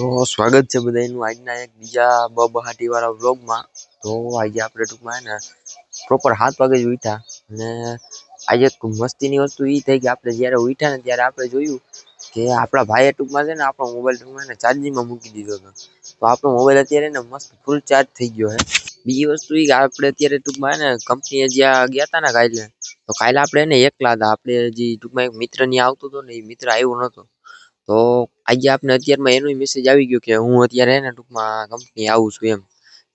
તો સ્વાગત છે બધાનું આજના એક બીજા બહાટી વાળા વ્લોગમાં. તો આજે આપણે ટૂંકમાં હે ને પ્રોપર 7 વાગે જ ઉઠ્યા અને આજે એક મસ્તીની વસ્તુ એ થઈ કે આપણે જ્યારે ઉઠ્યા ને ત્યારે આપણે જોયું કે આપણા ભાઈએ ટૂંકમાં છે ને આપણો મોબાઈલ ટૂંકમાં ને ચાર્જિંગમાં મૂકી દીધો હતો. તો આપણો મોબાઈલ અત્યારે ને મસ્ત ફૂલ ચાર્જ થઈ ગયો છે. બીજી વસ્તુ એ કે આપણે અત્યારે ટૂંકમાં ને કંપનીએ જ્યાં ગયા હતા ને કાલે, તો કાલે આપણે એને એકલા હતા. આપણે જે ટૂંકમાં એક મિત્ર ત્યાં આવતો હતો ને એ મિત્ર આવ્યો નહોતો. તો આજે આપણે અત્યારમાં એનો મેસેજ આવી ગયો કે હું અત્યારે ને ટૂંકમાં કંપની આવું છું એમ.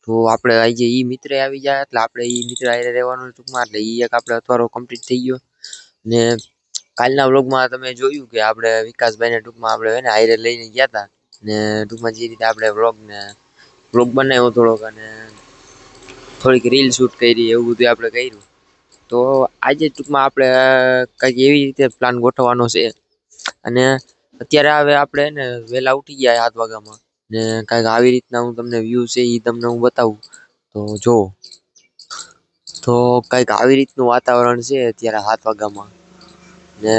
તો આપણે આજે ઈ મિત્ર આવી જાય એટલે આપણે ઈ મિત્ર હારે રહેવાનું ટૂંકમાં, એટલે ઈ એક આપણે અથવારો કમ્પ્લીટ થઈ ગયો. ને કાલના વ્લોગમાં તમે જોયું કે આપણે વિકાસભાઈને ટૂંકમાં આપણે હે ને હારે લઈને ગયા હતા ને ટૂંકમાં જે રીતે આપણે વ્લોગ બનાવ્યો થોડોક અને થોડીક રીલ શૂટ કરી, એવું બધું આપણે કર્યું. તો આજે ટૂંકમાં આપણે કંઈક એવી રીતે પ્લાન ગોઠવવાનો છે અને અત્યારે હવે આપણે ને વહેલા ઉઠી ગયા 7 વાગ્યામાં ને કાંઈક આવી રીતના હું તમને વ્યૂ છે એ તમને હું બતાવું. તો જો તો કંઈક આવી રીતનું વાતાવરણ છે અત્યારે 7 વાગ્યામાં ને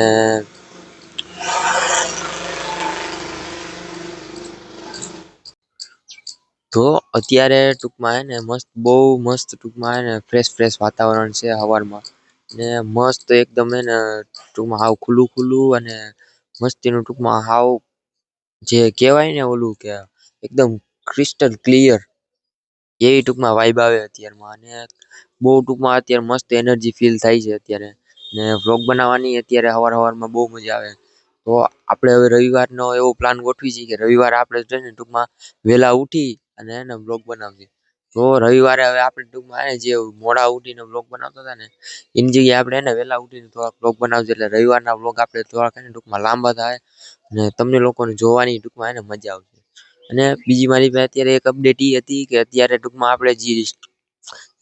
તો અત્યારે ટૂંકમાં હે ને મસ્ત બહુ મસ્ત ટૂંકમાં હે ને ફ્રેશ વાતાવરણ છે સવારમાં ને મસ્ત એકદમ હે ને ટૂંકમાં હાવ ખુલ્લું ખુલ્લું અને મસ્તીનું ટૂંકમાં હાવ જે કહેવાય ને ઓલું કે એકદમ ક્રિસ્ટલ ક્લિયર એવી ટૂંકમાં વાઇબ આવે અત્યારમાં. અને બહુ ટૂંકમાં અત્યારે મસ્ત એનર્જી ફીલ થાય છે અત્યારે ને વ્લોગ બનાવવાની અત્યારે સવારમાં બહુ મજા આવે. તો આપણે હવે રવિવારનો એવો પ્લાન ગોઠવી છીએ કે રવિવારે આપણે છે ને ટૂંકમાં વહેલા ઉઠી અને એને વ્લોગ બનાવીએ. તો રવિવારે હવે આપણે ટૂંકમાં હે ને જે મોડા ઉઠીને વ્લોગ બનાવતા હતા ને એની જગ્યાએ આપણે એને વહેલા ઉઠીને થોડાક વ્લોગ બનાવજો, એટલે રવિવારના વ્લોગ આપણે થોડાક હે ને ટૂંકમાં લાંબા થાય અને તમને લોકોને જોવાની ટૂંકમાં હે ને મજા આવશે. અને બીજી મારી પાસે અત્યારે એક અપડેટ એ હતી કે અત્યારે ટૂંકમાં આપણે જે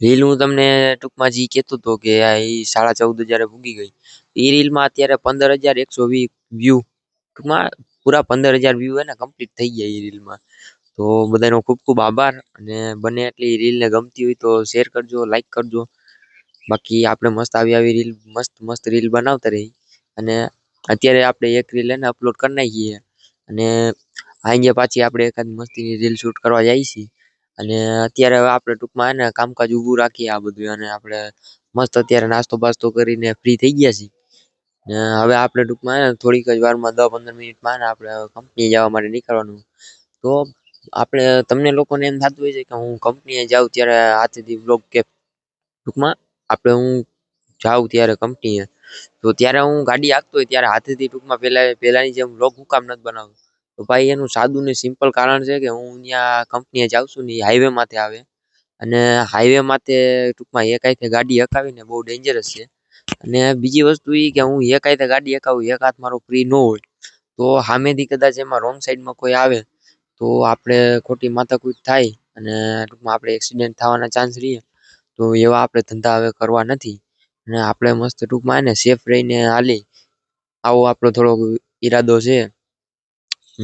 રીલ હું તમને ટૂંકમાં જે કહેતો હતો કે એ 14,500 પૂગી ગઈ, એ રીલમાં અત્યારે 15,120 વ્યૂ, ટૂંકમાં પૂરા 15,000 વ્યૂ હે ને કમ્પ્લીટ થઈ ગયા એ રીલમાં. તો બધાનો ખૂબ ખૂબ આભાર અને બને એટલી રીલને ગમતી હોય તો શેર કરજો, લાઈક કરજો. બાકી આપણે મસ્ત આવી રીલ મસ્ત રીલ બનાવતા રહી અને અત્યારે આપણે એક રીલ એને અપલોડ કરી નાખીએ અને આજે પાછી આપણે એકાદ મસ્તીની રીલ શૂટ કરવા જઈએ છીએ. અને અત્યારે હવે આપણે ટૂંકમાં હે ને કામકાજ ઊભું રાખીએ આ બધું અને આપણે મસ્ત અત્યારે નાસ્તો બાસ્તો કરીને ફ્રી થઈ ગયા છીએ. ને હવે આપણે ટૂંકમાં હે ને થોડીક જ વારમાં 10-15 મિનિટમાં ને આપણે કંપની જવા માટે નીકળવાનું. તો આપણે તમને લોકોને એમ થતું હોય છે કે હું કંપનીએ જાઉં ત્યારે હાથેથી વ્લોગ કે ટૂંકમાં આપણે હું જાઉં ત્યારે કંપનીએ તો ત્યારે હું ગાડી હાંકતો હોય ત્યારે હાથેથી ટૂંકમાં પહેલાની જેમ વ્લોગ હું કામ નથી બનાવતો. તો ભાઈ એનું સાદું ને સિમ્પલ કારણ છે કે હું ત્યાં કંપનીએ જાઉં છું ને એ હાઈવે માથે આવે અને હાઈવે માથે ટૂંકમાં એક હાથે ગાડી હકાવીને બહુ ડેન્જરસ છે. અને બીજી વસ્તુ એ કે હું એક હાથે ગાડી હકાવું, એક હાથ મારો ફ્રી ન હોય તો સામેથી કદાચ એમાં રોંગ સાઈડમાં કોઈ આવે તો આપણે ખોટી માથાકૂટ થાય અને ટૂંકમાં આપણે એક્સિડન્ટ થવાના ચાન્સ રહીએ. તો એવા આપણે ધંધા હવે કરવા નથી અને આપણે મસ્ત ટૂંકમાં હે ને સેફ રહીને હાલી આવો આપણો થોડોક ઈરાદો છે.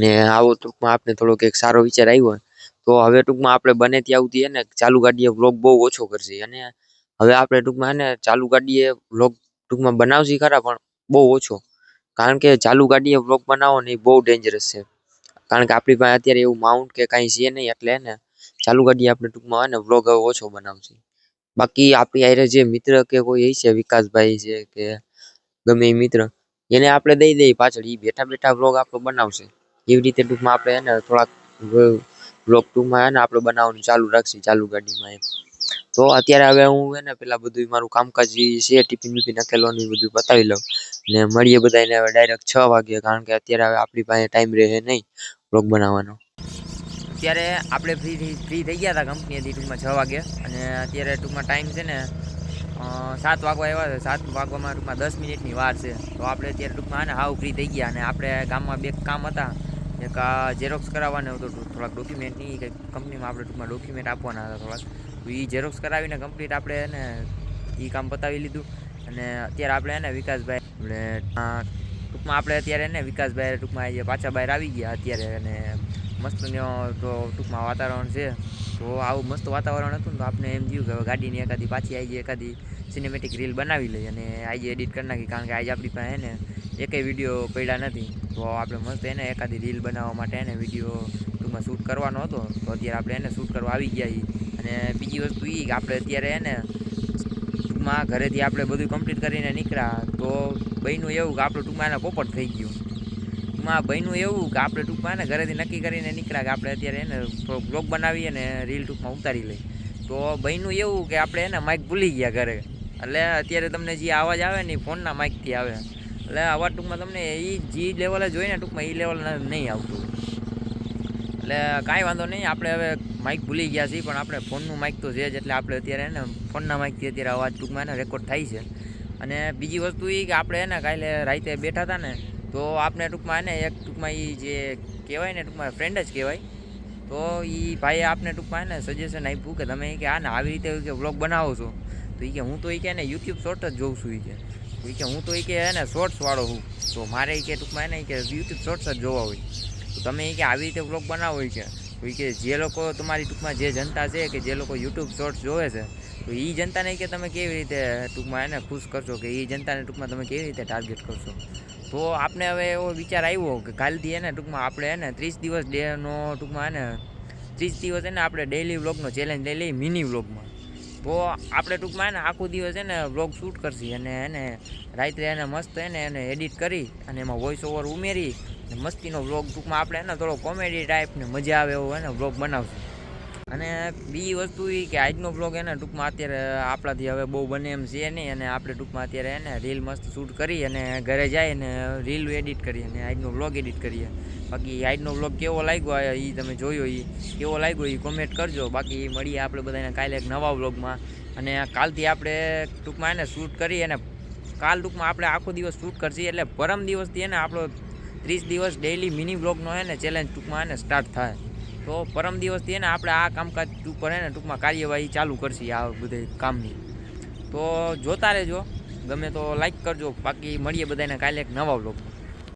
ને આવો ટૂંકમાં આપણે થોડોક એક સારો વિચાર આવ્યો તો હવે ટૂંકમાં આપણે બને ત્યાં સુધી હે ને ચાલુ ગાડીએ વ્લોગ બહુ ઓછો કરશે. અને હવે આપણે ટૂંકમાં હે ને ચાલુ ગાડીએ વ્લોગ ટૂંકમાં બનાવશી ખરા પણ બહુ ઓછો, કારણ કે ચાલુ ગાડીએ વ્લોગ બનાવો ને એ બહુ ડેન્જરસ છે. કારણ કે આપણી પાસે અત્યારે એવું માઉન્ટ કે કાંઈ છે નહીં, એટલે હે ને ચાલુ ગાડીએ આપણે ટૂંકમાં હે ને વ્લોગ હવે ઓછો બનાવશે. બાકી આપણી હારે જે મિત્ર કે કોઈ હશે, વિકાસભાઈ છે કે ગમે એ મિત્ર, એને આપણે દઈ દઈએ પાછળ, એ બેઠા બેઠા વ્લોગ આપણો બનાવશે. એવી રીતે ટૂંકમાં આપણે હે ને થોડાક વ્લોગ ટૂંકમાં હે ને આપણે બનાવવાનું ચાલુ રાખીએ ચાલુ ગાડીમાં એમ. તો અત્યારે હવે હું હે ને પેલા બધું મારું કામકાજ જે છે ટિફિન બિફિન નકેલવાનું એ બધું પતાવી લઉં ને મળીએ બધાને હવે ડાયરેક્ટ 6 વાગે, કારણ કે અત્યારે હવે આપણી પાસે ટાઈમ રહે નહીં વ્લોગ બનાવવાનો. અત્યારે આપણે ફ્રી થઈ ગયા હતા કંપનીએથી ટૂંકમાં 6 વાગે અને અત્યારે ટૂંકમાં ટાઈમ છે ને 7 વાગવા આવ્યા છે. 7 વાગવામાં ટૂંકમાં 10 મિનિટની વાર છે. તો આપણે અત્યારે ટૂંકમાં ને હાવ ફ્રી થઈ ગયા અને આપણે ગામમાં બે કામ હતા, એક ઝેરોક્સ કરાવવાનું હતું થોડાક ડોક્યુમેન્ટની, કંઈક કંપનીમાં આપણે ટૂંકમાં ડોક્યુમેન્ટ આપવાના હતા થોડાક, તો એ ઝેરોક્સ કરાવીને કમ્પ્લીટ આપણે એને એ કામ પતાવી લીધું. અને અત્યારે આપણે એને વિકાસભાઈ ટૂંકમાં આપણે અત્યારે એને વિકાસભાઈ ટૂંકમાં પાછા બહાર આવી ગયા અત્યારે, અને મસ્તનો તો ટૂંકમાં વાતાવરણ છે. તો આવું મસ્ત વાતાવરણ હતું ને તો આપણે એમ થયું કે ગાડીની એકાદી પાછી આવી એકાદી સિનેમેટિક રીલ બનાવી લઈએ અને આજે એડિટ કરી નાખી, કારણ કે આજે આપણી પાસે એને એકેય વિડીયો પડ્યા નથી. તો આપણે મસ્ત એને એકાદી રીલ બનાવવા માટે એને વિડીયો ટૂંકમાં શૂટ કરવાનો હતો, તો અત્યારે આપણે એને શૂટ કરવા આવી ગયા છીએ. અને બીજી વસ્તુ એ કે આપણે અત્યારે એને ટૂંકમાં ઘરેથી આપણે બધું કમ્પ્લીટ કરીને નીકળ્યા, તો બન્યું એવું કે આપણું ટૂંકમાં એને પોપટ થઈ ગયું. ટૂંકમાં બન્યું એવું કે આપણે ટૂંકમાં એને ઘરેથી નક્કી કરીને નીકળ્યા કે આપણે અત્યારે એને બ્લોગ બનાવીએ અને રીલ ટૂંકમાં ઉતારી લઈએ. તો બન્યું એવું કે આપણે એને માઇક ભૂલી ગયા ઘરે. એટલે અત્યારે તમને જે અવાજ આવે ને એ ફોનના માઇકથી આવે. એટલે અવાજ ટૂંકમાં તમને એ જે લેવલે જોઈને ટૂંકમાં એ લેવલ નહીં આવતું. એટલે કાંઈ વાંધો નહીં, આપણે હવે માઇક ભૂલી ગયા છીએ, પણ આપણે ફોનનું માઇક તો છે જ. એટલે આપણે અત્યારે એને ફોનના માઇકથી અત્યારે અવાજ ટૂંકમાં એને રેકોર્ડ થાય છે. અને બીજી વસ્તુ એ કે આપણે એને કાલે રાતે બેઠા હતા ને, તો આપણે ટૂંકમાં એને એક ટૂંકમાં એ જે કહેવાય ને ટૂંકમાં ફ્રેન્ડ જ કહેવાય, તો એ ભાઈએ આપણે ટૂંકમાં એને સજેશન આપ્યું કે તમે કે આને આવી રીતે કે વ્લોગ બનાવો છો. તો એ કે હું તો એ કે એને યુટ્યુબ શોર્ટ જ જોઉં છું. એ કે હું તો એ કે એને શોર્ટ્સવાળો છું, તો મારે એ કે ટૂંકમાં એને કે યુટ્યુબ શોર્ટ્સ જ જોવા હોય. તો તમે એ કે આવી રીતે વ્લોગ બનાવો હોય કે તો એ કે જે લોકો તમારી ટૂંકમાં જે જનતા છે કે જે લોકો યુટ્યુબ શોર્ટ્સ જોવે છે, તો એ જનતાને કે તમે કેવી રીતે ટૂંકમાં એને ખુશ કરશો, કે એ જનતાને ટૂંકમાં તમે કેવી રીતે ટાર્ગેટ કરશો. તો આપણે હવે એવો વિચાર આવ્યો કે કાલથી એને ટૂંકમાં આપણે એને 30 દિવસ ડેનો ટૂંકમાં એને 30 દિવસ એને આપણે ડેઇલી વ્લોગનો ચેલેન્જ લઈ લઈએ મિની વ્લોગમાં. તો આપણે ટૂંકમાં એને આખો દિવસ એને વ્લોગ શૂટ કરશી અને એને રાત્રે એને મસ્ત એને એડિટ કરી અને એમાં વોઇસ ઓવર ઉમેરી મસ્તીનો વ્લોગ ટૂંકમાં આપણે એને થોડો કોમેડી ટાઈપ ને મજા આવે એવો એને વ્લોગ બનાવશું. અને બીજી વસ્તુ એ કે આજનો વ્લોગ એને ટૂંકમાં અત્યારે આપણાથી હવે બહુ બને એમ છે નહીં, અને આપણે ટૂંકમાં અત્યારે એને રીલ મસ્ત શૂટ કરી અને ઘરે જાય અને રીલ એડિટ કરી અને આજનો વ્લોગ એડિટ કરીએ. બાકી આજનો વ્લોગ કેવો લાગ્યો એ તમે જોયો, એ કેવો લાગ્યો એ કોમેન્ટ કરજો. બાકી મળીએ આપણે બધાને કાલે એક નવા વ્લોગમાં. અને કાલથી આપણે ટૂંકમાં એને શૂટ કરી અને કાલ ટૂંકમાં આપણે આખો દિવસ શૂટ કરશી. એટલે પરમ દિવસથી એને આપણો 30 દિવસ ડેઇલી મિની વ્લોગનો એને ચેલેન્જ ટૂંકમાં એને સ્ટાર્ટ થાય. તો પરમ દિવસથી એને આપણે આ કામકાજ ઉપર એને ટૂંકમાં કાર્યવાહી ચાલુ કરશી આ બધે કામની. તો જોતા રહેજો, ગમે તો લાઈક કરજો. બાકી મળીએ બધાને કાલે એક નવા વ્લોગમાં.